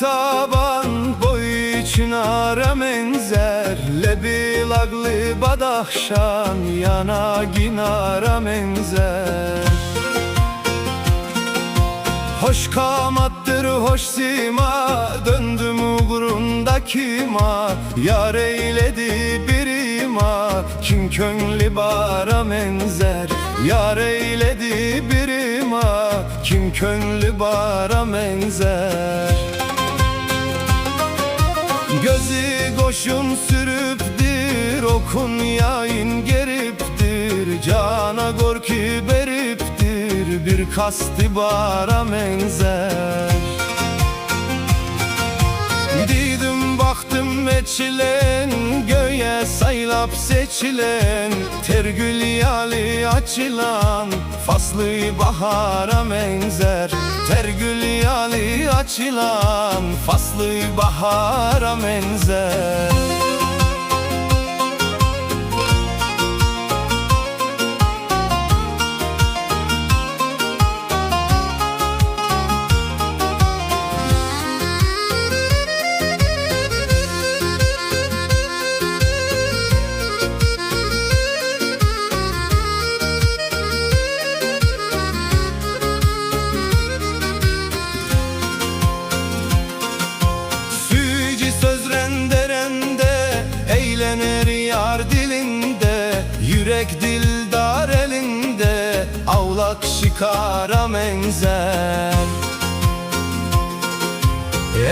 mahitaban boy çınara menzer, lebi laglı badaxşan yana ginara menzer. Hoş kamattır hoş sima, döndüm uğrundaki ma. Yar eyledi bir ima, kim könlü bara menzer. Yar eyledi bir ima, kim könlü bara menzer. Gözü koşun sürüptür, okun yayın geriptir. Cana gorki beriptir, bir kasti bara menzer. Didim baktım meçilen, göğe saylap seçilen. Tergül yali açılan, faslı bahara menzer. Tergül yali açılan, faslı bahara menzer. Eğlenir yar dilinde, yürek dildar elinde. Avlak şikara menzer.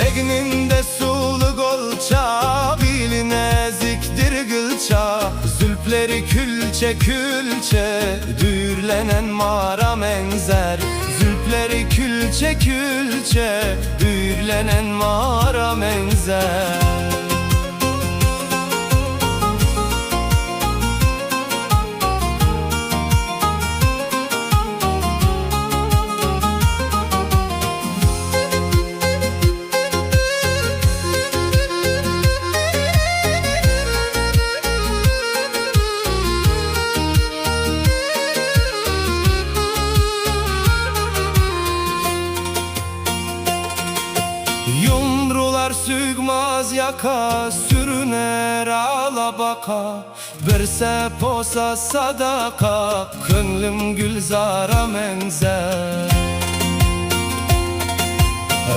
Egninde sulu golça, biline zikdir gılça. Zülpleri külçe külçe, düğürlenen mara menzer. Zülpleri külçe külçe, düğürlenen mara menzer. Yumrular sığmaz yaka, sürüner alabaka. Verse posa sadaka, könlüm gülzara menzer.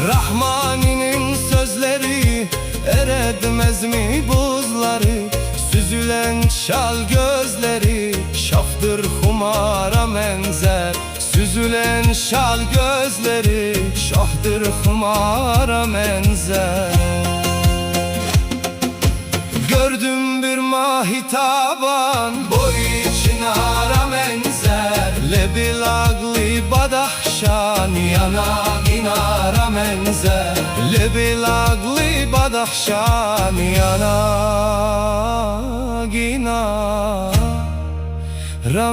Rahmani'nin sözleri eretmez mi buzları? Süzülen şal gözleri, şaftır humara menzer. Süzülen şal gözleri, şahtır humara menzer. Gördüm bir mahitaban, boy çınara menzer. Lebi laglı badaxşan, yana ginara menzer. Lebi laglı badaxşan, yana ginara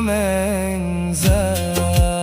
menzer.